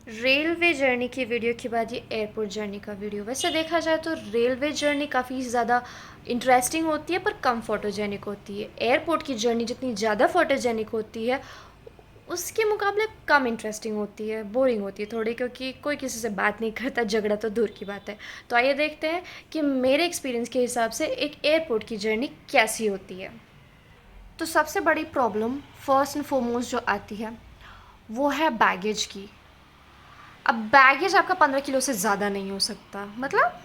Railway journey की video के बाद ये एयरपोर्ट जर्नी का वीडियो। वैसे देखा जाए तो रेलवे जर्नी काफ़ी ज़्यादा इंटरेस्टिंग होती है पर कम फोटोजेनिक होती है। एयरपोर्ट की जर्नी जितनी ज़्यादा फोटोजेनिक होती है उसके मुकाबले कम इंटरेस्टिंग होती है, बोरिंग होती है थोड़ी, क्योंकि कोई किसी से बात नहीं करता, झगड़ा तो दूर की बात है। तो आइए देखते हैं कि मेरे एक्सपीरियंस के हिसाब से एक एयरपोर्ट की जर्नी कैसी होती है। तो सबसे बड़ी प्रॉब्लम फर्स्ट एंड फॉरमोस्ट जो आती है वो है बैगेज की। अब बैगेज आपका 15 किलो से ज़्यादा नहीं हो सकता। मतलब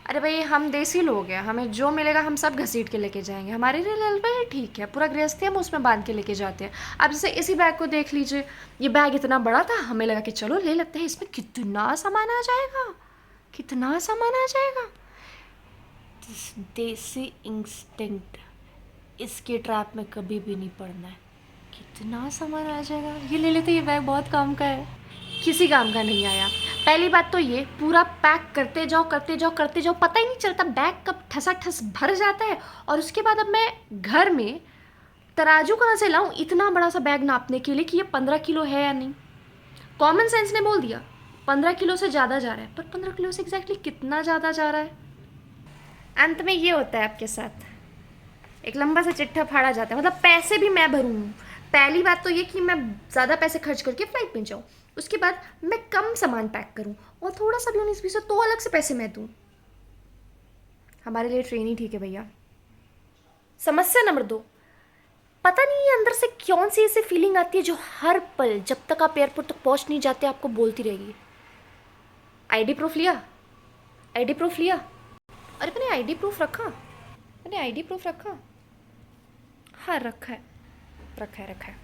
अरे भाई, हम देसी लोग हैं, हमें जो मिलेगा हम सब घसीट के लेके जाएंगे। हमारे लिए रेलवे ठीक है, पूरा गृहस्थी हम उसमें बांध के लेके जाते हैं। अब जैसे इसी बैग को देख लीजिए, ये बैग इतना बड़ा था, हमें लगा कि चलो ले लेते हैं, इसमें कितना सामान आ जाएगा, कितना सामान आ जाएगा। देसी इंस्टिंक्ट, इसके ट्रैप में कभी भी नहीं पड़ना है। कितना सामान आ जाएगा, ये ले लेते, ये बैग बहुत काम का है। किसी काम का नहीं आया। पहली बात तो ये, पूरा पैक करते जाओ करते जाओ करते जाओ, पता ही नहीं चलता बैग कब ठसा ठस भर जाता है। और उसके बाद अब मैं घर में तराजू कहाँ से लाऊं इतना बड़ा सा बैग नापने के लिए कि ये 15 किलो है या नहीं। कॉमन सेंस ने बोल दिया 15 किलो से ज़्यादा जा रहा है, पर 15 किलो से एग्जैक्टली कितना ज़्यादा जा रहा है। अंत में ये होता है आपके साथ, एक लंबा सा चिट्ठा फाड़ा जाता है। मतलब पैसे भी मैं भरूँ। पहली बात तो ये कि मैं ज़्यादा पैसे खर्च करके फ़्लाइट में जाऊँ, उसके बाद मैं कम सामान पैक करूँ और थोड़ा सा भी 19-20 तो अलग से पैसे मैं दूँ। हमारे लिए ट्रेन ही ठीक है भैया। समस्या नंबर 2, पता नहीं ये अंदर से कौन सी ऐसी फीलिंग आती है जो हर पल जब तक आप एयरपोर्ट तक पहुँच नहीं जाते आपको बोलती रहेगी, आईडी प्रूफ लिया, आईडी प्रूफ लिया। अरे मैंने आईडी प्रूफ रखा, मैंने आईडी प्रूफ रखा, हाँ रखा है, रखा है, रखा है।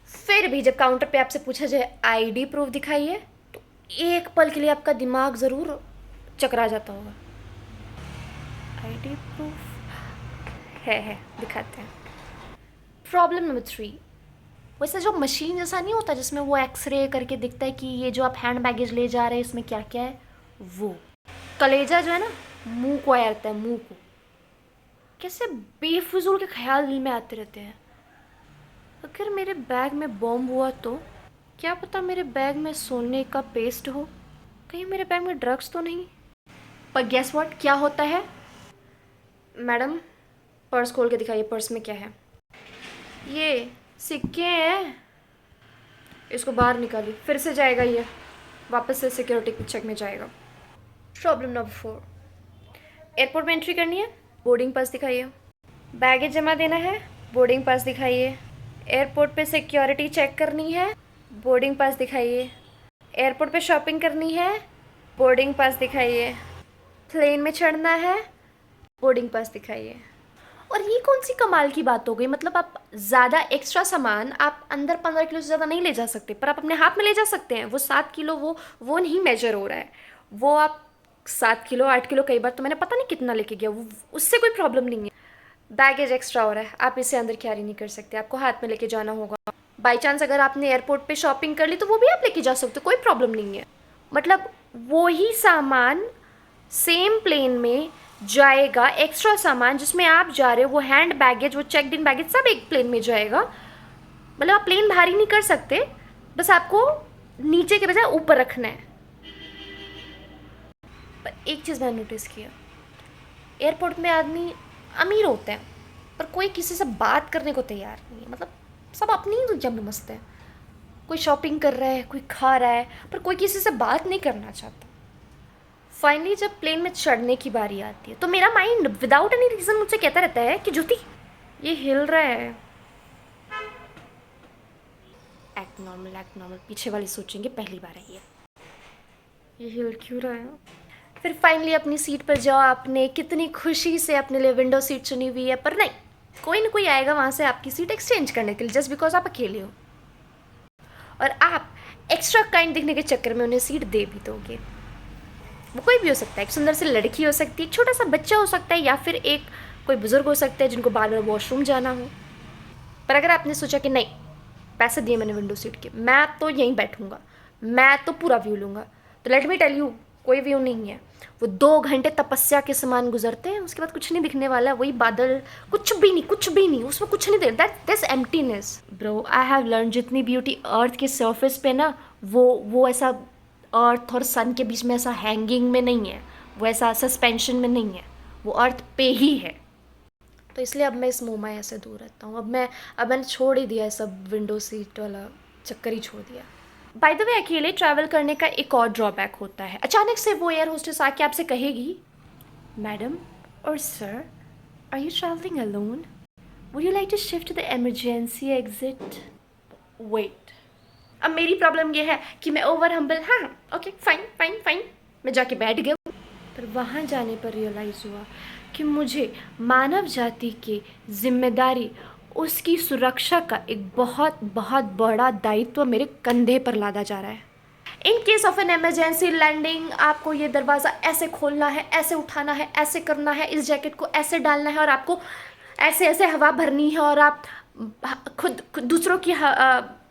फिर भी जब काउंटर पे आपसे पूछा जाए आईडी प्रूफ दिखाइए, तो एक पल के लिए आपका दिमाग ज़रूर चकरा जाता होगा। आईडी प्रूफ है, दिखाते हैं। प्रॉब्लम नंबर 3, वैसे जो मशीन जैसा नहीं होता जिसमें वो एक्सरे करके दिखता है कि ये जो आप हैंड बैगेज ले जा रहे हैं इसमें क्या क्या है, वो कलेजा जो है ना, मुंह को आया रहता है, मुंह को। कैसे बेफिजूल के ख्याल दिल में आते रहते हैं। अगर मेरे बैग में बॉम्ब हुआ तो क्या पता मेरे बैग में सोने का पेस्ट हो, कहीं मेरे बैग में ड्रग्स तो नहीं। पर गेस व्हाट, क्या होता है, मैडम पर्स खोल के दिखाइए, पर्स में क्या है। ये सिक्के हैं, इसको बाहर निकालिए, फिर से जाएगा ये, वापस से सिक्योरिटी चेक में जाएगा। प्रॉब्लम नंबर 4, एयरपोर्ट में एंट्री करनी है, बोर्डिंग पास दिखाइए। बैगेज जमा देना है, बोर्डिंग पास दिखाइए। एयरपोर्ट पे सिक्योरिटी चेक करनी है, बोर्डिंग पास दिखाइए। एयरपोर्ट पे शॉपिंग करनी है, बोर्डिंग पास दिखाइए। प्लेन में चढ़ना है, बोर्डिंग पास दिखाइए। और ये कौन सी कमाल की बात हो गई, मतलब आप ज़्यादा एक्स्ट्रा सामान आप अंदर 15 किलो से ज़्यादा नहीं ले जा सकते, पर आप अपने हाथ में ले जा सकते हैं। वो 7 किलो, वो नहीं मेजर हो रहा है, वो आप 7 किलो 8 किलो, कई बार तो मैंने पता नहीं कितना लेके गया, वो उससे कोई प्रॉब्लम नहीं है। बैगेज एक्स्ट्रा हो रहा है, आप इसे अंदर कैरी नहीं कर सकते, आपको हाथ में लेके जाना होगा। बाई चांस अगर आपने एयरपोर्ट पे शॉपिंग कर ली तो वो भी आप लेके जा सकते हो, कोई प्रॉब्लम नहीं है। मतलब वो ही सामान सेम प्लेन में जाएगा, एक्स्ट्रा सामान जिसमें आप जा रहे हो, वो हैंड बैगेज, वो चेकड इन बैगेज सब एक प्लेन में जाएगा। मतलब आप प्लेन भारी नहीं कर सकते, बस आपको नीचे के बजाय ऊपर रखना है। पर एक चीज़ मैंने नोटिस किया, एयरपोर्ट में आदमी अमीर होते हैं पर कोई किसी से बात करने को तैयार नहीं है। मतलब सब अपनी ही दुनिया में मस्त है, कोई शॉपिंग कर रहा है, कोई खा रहा है, पर कोई किसी से बात नहीं करना चाहता। फाइनली जब प्लेन में चढ़ने की बारी आती है तो मेरा माइंड विदाउट एनी रीज़न मुझसे कहता रहता है कि ज्योति ये हिल रहा है, एक्ट नॉर्मल, एक्ट नॉर्मल। पीछे वाले सोचेंगे पहली बार आई है, ये हिल क्यों रहा है। फिर फाइनली अपनी सीट पर जाओ, आपने कितनी खुशी से अपने लिए विंडो सीट चुनी हुई है, पर नहीं, कोई ना कोई आएगा वहाँ से आपकी सीट एक्सचेंज करने के लिए, जस्ट बिकॉज आप अकेले हो। और आप एक्स्ट्रा काइंड दिखने के चक्कर में उन्हें सीट दे भी दोगे। वो कोई भी हो सकता है, एक सुंदर सी लड़की हो सकती है, एक छोटा सा बच्चा हो सकता है, या फिर एक कोई बुजुर्ग हो सकता है जिनको बार बार वॉशरूम जाना हो। पर अगर आपने सोचा कि नहीं, पैसे दिए मैंने विंडो सीट के, मैं तो यहीं बैठूंगा, मैं तो पूरा व्यू लूँगा, तो लेट मी टेल यू, कोई व्यू नहीं है। वो 2 घंटे तपस्या के समान गुजरते हैं, उसके बाद कुछ नहीं दिखने वाला है, वही बादल, कुछ भी नहीं, कुछ भी नहीं, उसमें कुछ नहीं, that this emptiness. Bro, I have learn जितनी ब्यूटी अर्थ के सर्फेस पे ना वो ऐसा अर्थ और सन के बीच में ऐसा हैंगिंग में नहीं है, वो ऐसा सस्पेंशन में नहीं है, वो अर्थ पे ही है। तो इसलिए अब मैं इस मोमाया से दूर रहता हूँ। अब मैंने छोड़ ही दिया है सब विंडो सीट वाला चक्कर ही छोड़ दिया। बाय द वे, अकेले ट्रैवल करने का एक और ड्रॉबैक होता है। अचानक से वो एयर होस्टेस आके आपसे कहेगी, मैडम और sir, are you travelling alone? Would you like to shift to the emergency exit? Wait, अब मेरी प्रॉब्लम ये है कि मैं ओवर हम्बल, हाँ ओके फाइन फाइन फाइन, मैं जाके बैठ गया। पर वहाँ जाने पर रियलाइज़ हुआ कि मुझे मानव जाति की जिम्मेदारी, उसकी सुरक्षा का एक बहुत बहुत बड़ा दायित्व मेरे कंधे पर लादा जा रहा है। In case of an emergency landing आपको ये दरवाज़ा ऐसे खोलना है, ऐसे उठाना है, ऐसे करना है, इस जैकेट को ऐसे डालना है, और आपको ऐसे ऐसे हवा भरनी है, और आप खुद दूसरों की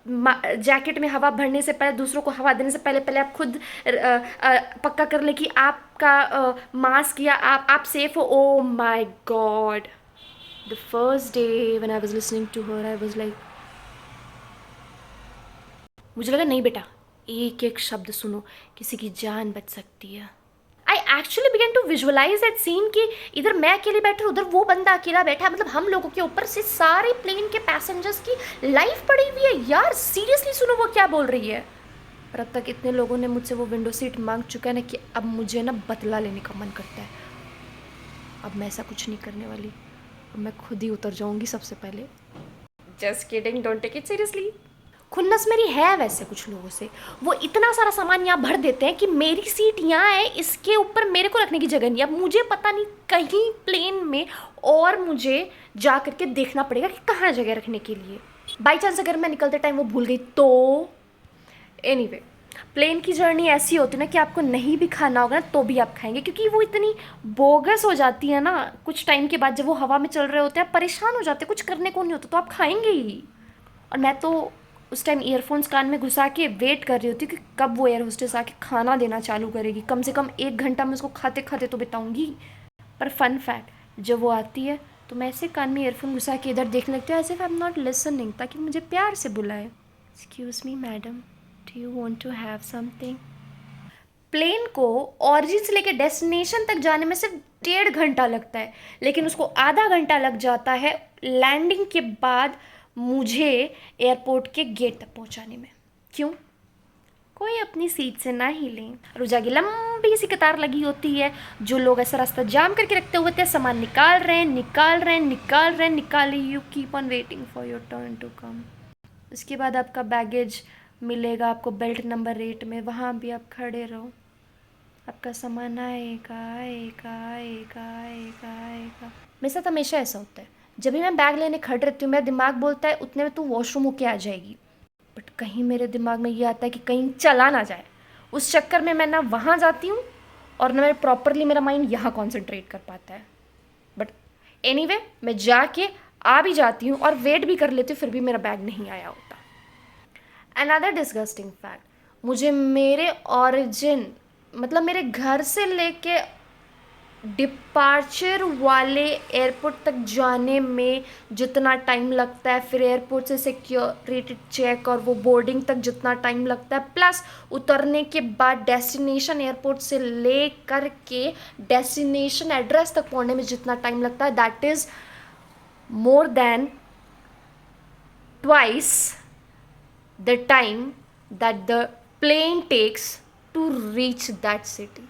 जैकेट में हवा भरने से पहले, दूसरों को हवा देने से पहले आप खुद पक्का कर ले कि आपका मास्क या आप सेफ हो। Oh my god, the first day when I was listening to her, I was like, मुझे लगा नहीं बेटा, एक एक शब्द सुनो, किसी की जान बच सकती है। I actually began to visualise that scene कि इधर मैं अकेली बैठी, उधर वो बंदा अकेला बैठा है। मतलब हम लोगों के ऊपर से सारे प्लेन के पैसेंजर्स की लाइफ पड़ी हुई है। यार सीरियसली सुनो वो क्या बोल रही है। पर अब तक इतने लोगों ने मुझसे वो विंडो सीट मांग चुका है ना कि अब मुझे ना बदला लेने का मन करता है। अब मैं ऐसा कुछ नहीं करने वाली, अब मैं खुद ही उतर जाऊंगी सबसे पहले। Just kidding, don't take it seriously. खुन्नस मेरी है वैसे कुछ लोगों से, वो इतना सारा सामान यहाँ भर देते हैं कि मेरी सीट यहाँ है, इसके ऊपर मेरे को रखने की जगह नहीं। अब मुझे पता नहीं कहीं प्लेन में और मुझे जा करके देखना पड़ेगा कि कहाँ जगह रखने के लिए। बाई चांस अगर मैं निकलते टाइम वो भूल गई तो। एनीवे, प्लेन की जर्नी ऐसी होती है ना कि आपको नहीं भी खाना होगा ना तो भी आप खाएंगे, क्योंकि वो इतनी बोगस हो जाती है ना कुछ टाइम के बाद। जब वो हवा में चल रहे होते हैं, परेशान हो जाते हैं, कुछ करने को नहीं होता, तो आप खाएंगे ही। और मैं तो उस टाइम ईयरफोन्स कान में घुसा के वेट कर रही होती कि कब वो एयर होस्टेस आके खाना देना चालू करेगी। कम से कम 1 घंटा मैं उसको खाते खाते तो बिताऊंगी। पर फन फैक्ट, जब वो आती है तो मैं ऐसे कान में ईयरफोन घुसा के इधर देखने लगती हूँ as if I am not listening, ताकि मुझे प्यार से बुलाए। Excuse me madam, do you want to have something? Plane को ऑरिजिन से लेकर डेस्टिनेशन तक जाने में सिर्फ 1.5 घंटा लगता है, लेकिन उसको आधा घंटा लग जाता है लैंडिंग के बाद मुझे एयरपोर्ट के गेट तक पहुंचाने में। क्यों? कोई अपनी सीट से ना ही लें। रोजा की लंबी सी कतार लगी होती है, जो लोग ऐसा रास्ता जाम करके रखते हुए थे, सामान निकाल रहे हैं, निकाल रहे हैं, निकाल रहे हैं, निकाल। You keep on waiting for your turn to come. उसके बाद आपका बैगेज मिलेगा आपको बेल्ट नंबर 8 में, वहाँ भी आप खड़े रहो, आपका सामान आएगा आएगा आएगा आएगा आएगा। मेरे साथ हमेशा ऐसा होता है, जब भी मैं बैग लेने खड़ रहती हूँ मेरा दिमाग बोलता है उतने में तू वॉशरूम होके आ जाएगी, बट कहीं मेरे दिमाग में ये आता है कि कहीं चला ना जाए। उस चक्कर में मैं ना वहाँ जाती हूँ और ना मैं प्रॉपरली मेरा माइंड यहाँ कॉन्सेंट्रेट कर पाता है। बट एनीवे, मैं जाके आ भी जाती हूँ और वेट भी कर लेती हूँ, फिर भी मेरा बैग नहीं आया होता। अनदर डिस्गस्टिंग फैक्ट, मुझे मेरे ऑरिजिन मतलब मेरे घर से लेके डिपार्चर वाले एयरपोर्ट तक जाने में जितना टाइम लगता है, फिर एयरपोर्ट से सिक्योरिटी चेक और वो बोर्डिंग तक जितना टाइम लगता है, प्लस उतरने के बाद डेस्टिनेशन एयरपोर्ट से ले कर के डेस्टिनेशन एड्रेस तक पहुंचने में जितना टाइम लगता है, that is more than twice the time that the plane takes to reach that city.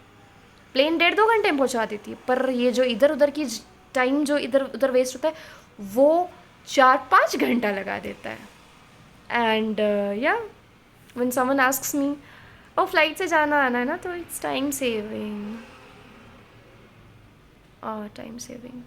Plane 1.5-2 घंटे में पहुंचा देती है, पर ये जो इधर उधर की टाइम जो इधर उधर वेस्ट होता है वो 4-5 घंटा लगा देता है। एंड या व्हेन समवन आस्क्स मी, और फ्लाइट से जाना आना है ना, तो it's time saving, time saving.